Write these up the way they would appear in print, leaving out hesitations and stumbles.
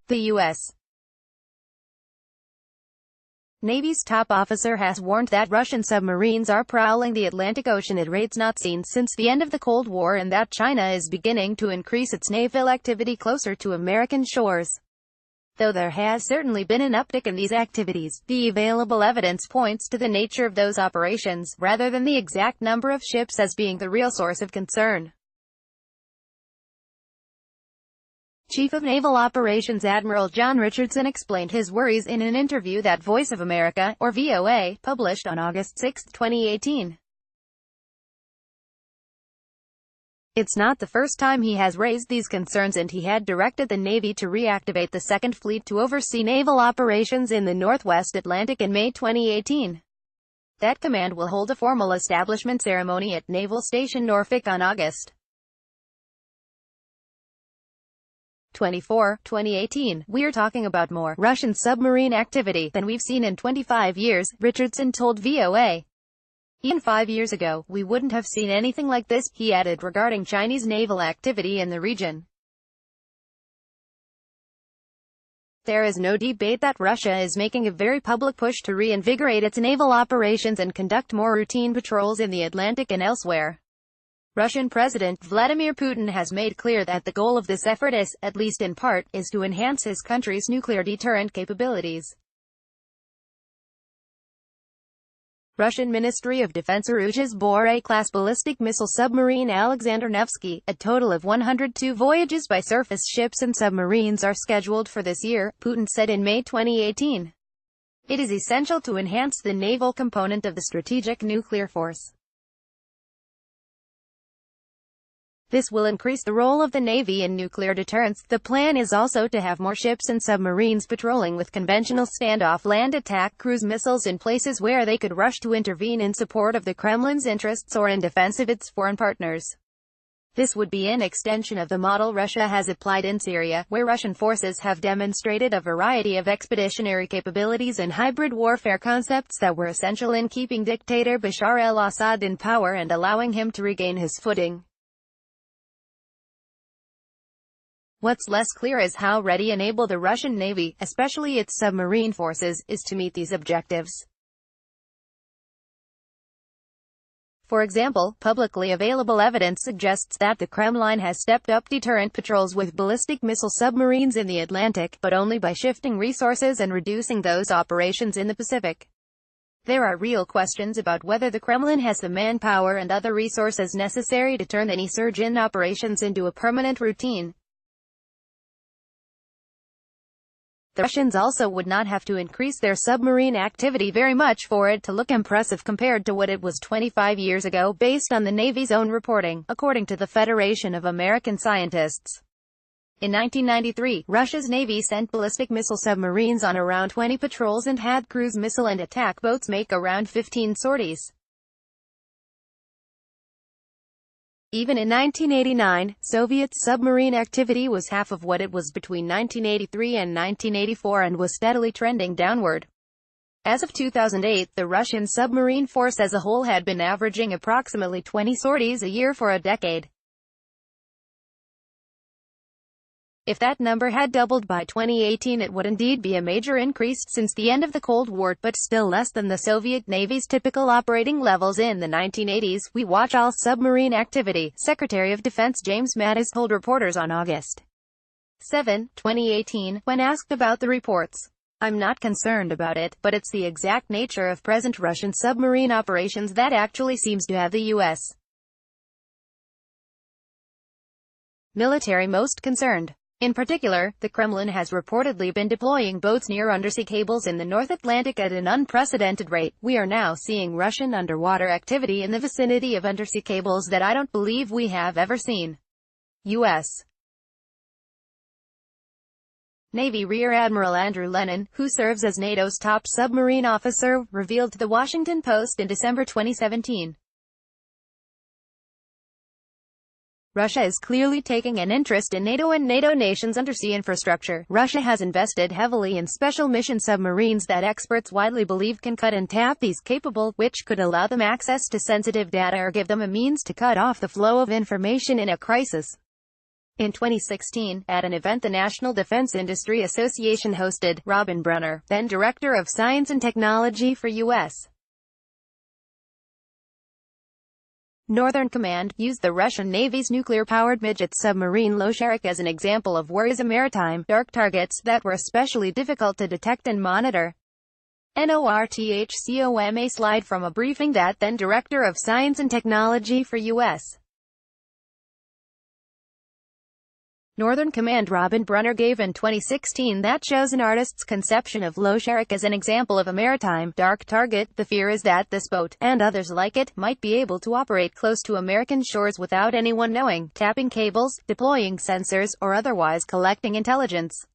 The U.S. Navy's top officer has warned that Russian submarines are prowling the Atlantic Ocean at rates not seen since the end of the Cold War, and that China is beginning to increase its naval activity closer to American shores. Though there has certainly been an uptick in these activities, the available evidence points to the nature of those operations, rather than the exact number of ships as being the real source of concern. Chief of Naval Operations Admiral John Richardson explained his worries in an interview that Voice of America, or VOA, published on August 6, 2018. It's not the first time he has raised these concerns, and he had directed the Navy to reactivate the Second Fleet to oversee naval operations in the Northwest Atlantic in May 2018. That command will hold a formal establishment ceremony at Naval Station Norfolk on August 24, 2018. "We're talking about more Russian submarine activity than we've seen in 25 years, Richardson told VOA. "Even 5 years ago, we wouldn't have seen anything like this," he added regarding Chinese naval activity in the region. "There is no debate that Russia is making a very public push to reinvigorate its naval operations and conduct more routine patrols in the Atlantic and elsewhere. Russian President Vladimir Putin has made clear that the goal of this effort is, at least in part, is to enhance his country's nuclear deterrent capabilities." Russian Ministry of Defense urges Bore-class ballistic missile submarine Alexander Nevsky. A total of 102 voyages by surface ships and submarines are scheduled for this year, Putin said in May 2018. "It is essential to enhance the naval component of the strategic nuclear force. This will increase the role of the Navy in nuclear deterrence. The plan is also to have more ships and submarines patrolling with conventional standoff land attack cruise missiles in places where they could rush to intervene in support of the Kremlin's interests or in defense of its foreign partners. This would be an extension of the model Russia has applied in Syria, where Russian forces have demonstrated a variety of expeditionary capabilities and hybrid warfare concepts that were essential in keeping dictator Bashar al-Assad in power and allowing him to regain his footing. What's less clear is how ready and able the Russian Navy, especially its submarine forces, is to meet these objectives. For example, publicly available evidence suggests that the Kremlin has stepped up deterrent patrols with ballistic missile submarines in the Atlantic, but only by shifting resources and reducing those operations in the Pacific. There are real questions about whether the Kremlin has the manpower and other resources necessary to turn any surge in operations into a permanent routine. The Russians also would not have to increase their submarine activity very much for it to look impressive compared to what it was 25 years ago, based on the Navy's own reporting, according to the Federation of American Scientists. In 1993, Russia's Navy sent ballistic missile submarines on around 20 patrols and had cruise missile and attack boats make around 15 sorties. Even in 1989, Soviet submarine activity was half of what it was between 1983 and 1984 and was steadily trending downward. As of 2008, the Russian submarine force as a whole had been averaging approximately 20 sorties a year for a decade. If that number had doubled by 2018, it would indeed be a major increase since the end of the Cold War, but still less than the Soviet Navy's typical operating levels in the 1980s. "We watch all submarine activity," Secretary of Defense James Mattis told reporters on August 7, 2018, when asked about the reports. "I'm not concerned about it, but it's the exact nature of present Russian submarine operations that actually seems to have the U.S. military most concerned. In particular, the Kremlin has reportedly been deploying boats near undersea cables in the North Atlantic at an unprecedented rate. We are now seeing Russian underwater activity in the vicinity of undersea cables that I don't believe we have ever seen." U.S. Navy Rear Admiral Andrew Lennon, who serves as NATO's top submarine officer, revealed to The Washington Post in December 2017. "Russia is clearly taking an interest in NATO and NATO nations' undersea infrastructure. Russia has invested heavily in special mission submarines that experts widely believe can cut and tap these capable, which could allow them access to sensitive data or give them a means to cut off the flow of information in a crisis." In 2016, at an event the National Defense Industry Association hosted, Robin Brunner, then Director of Science and Technology for U.S. Northern Command, used the Russian Navy's nuclear-powered midget submarine Losharik as an example of Worrisome maritime, dark targets that were especially difficult to detect and monitor. NORTHCOMA slide from a briefing that then Director of Science and Technology for U.S. Northern Command Robin Brunner gave in 2016 that shows an artist's conception of Losharik as an example of a maritime, dark target. The fear is that this boat, and others like it, might be able to operate close to American shores without anyone knowing, tapping cables, deploying sensors, or otherwise collecting intelligence.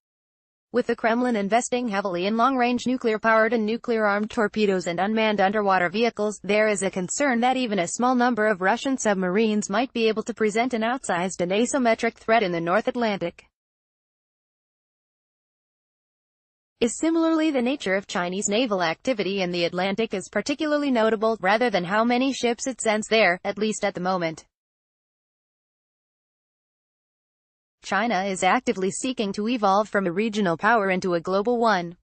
With the Kremlin investing heavily in long-range nuclear-powered and nuclear-armed torpedoes and unmanned underwater vehicles, there is a concern that even a small number of Russian submarines might be able to present an outsized and asymmetric threat in the North Atlantic. Similarly, the nature of Chinese naval activity in the Atlantic is particularly notable, rather than how many ships it sends there, at least at the moment. China is actively seeking to evolve from a regional power into a global one.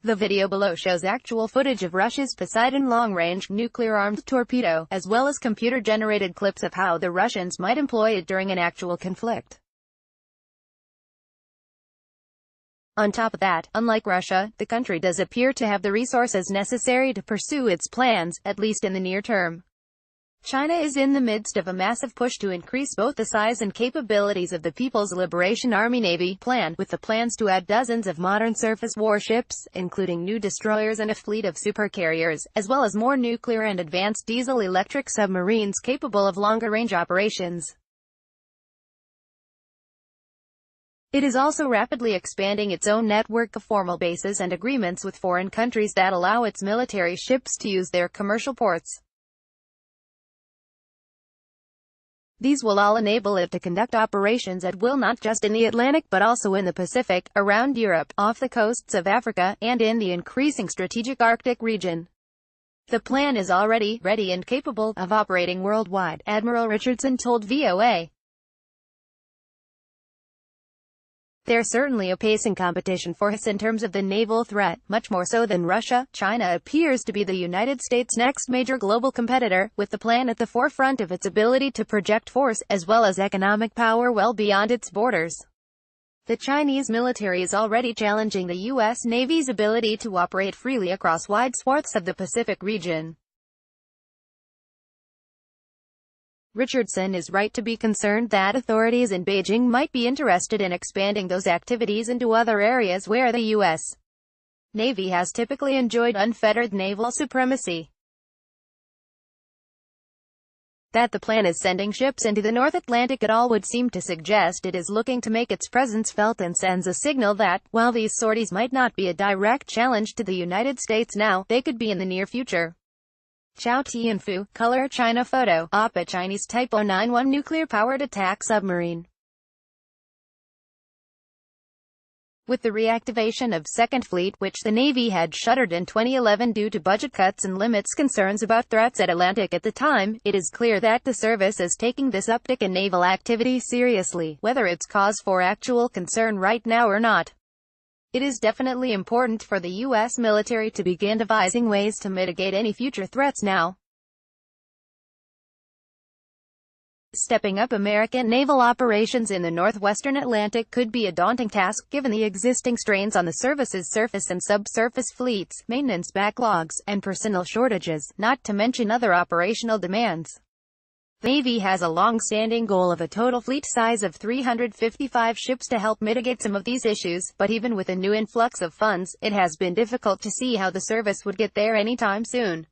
The video below shows actual footage of Russia's Poseidon long-range, nuclear-armed torpedo, as well as computer-generated clips of how the Russians might employ it during an actual conflict. On top of that, unlike Russia, the country does appear to have the resources necessary to pursue its plans, at least in the near term. China is in the midst of a massive push to increase both the size and capabilities of the People's Liberation Army Navy plan, with the plans to add dozens of modern surface warships, including new destroyers and a fleet of supercarriers, as well as more nuclear and advanced diesel-electric submarines capable of longer-range operations. It is also rapidly expanding its own network of formal bases and agreements with foreign countries that allow its military ships to use their commercial ports. These will all enable it to conduct operations at will not just in the Atlantic but also in the Pacific, around Europe, off the coasts of Africa, and in the increasing strategic Arctic region. The plan is already ready and capable of operating worldwide, Admiral Richardson told VOA. There's certainly a pacing competition for us in terms of the naval threat, much more so than Russia. China appears to be the United States' next major global competitor, with the plan at the forefront of its ability to project force, as well as economic power well beyond its borders. The Chinese military is already challenging the U.S. Navy's ability to operate freely across wide swaths of the Pacific region. Richardson is right to be concerned that authorities in Beijing might be interested in expanding those activities into other areas where the U.S. Navy has typically enjoyed unfettered naval supremacy. That the plan is sending ships into the North Atlantic at all would seem to suggest it is looking to make its presence felt and sends a signal that, while these sorties might not be a direct challenge to the United States now, they could be in the near future. Chao Tianfu, Color China Photo, Op a Chinese Type 091 nuclear-powered attack submarine. With the reactivation of Second Fleet, which the Navy had shuttered in 2011 due to budget cuts and limits concerns about threats at Atlantic at the time, it is clear that the service is taking this uptick in naval activity seriously, whether it's cause for actual concern right now or not. It is definitely important for the U.S. military to begin devising ways to mitigate any future threats now. Stepping up American naval operations in the northwestern Atlantic could be a daunting task, given the existing strains on the service's surface and subsurface fleets, maintenance backlogs, and personnel shortages, not to mention other operational demands. The Navy has a long-standing goal of a total fleet size of 355 ships to help mitigate some of these issues, but even with a new influx of funds, it has been difficult to see how the service would get there anytime soon.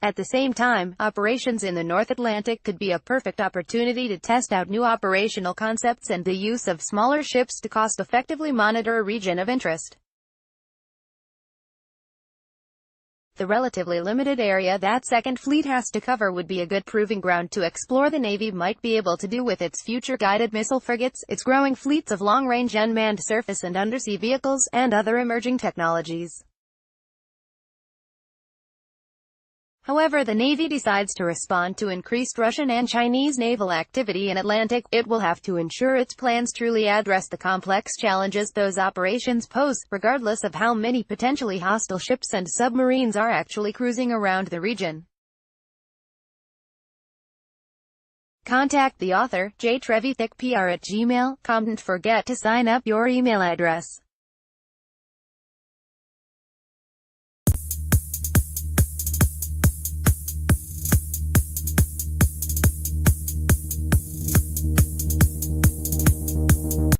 At the same time, operations in the North Atlantic could be a perfect opportunity to test out new operational concepts and the use of smaller ships to cost-effectively monitor a region of interest. The relatively limited area that Second Fleet has to cover would be a good proving ground to explore the Navy might be able to do with its future guided missile frigates, its growing fleets of long-range unmanned surface and undersea vehicles, and other emerging technologies. However the Navy decides to respond to increased Russian and Chinese naval activity in Atlantic, it will have to ensure its plans truly address the complex challenges those operations pose, regardless of how many potentially hostile ships and submarines are actually cruising around the region. Contact the author, jtrevithicpr@gmail.com. Don't forget to sign up your email address.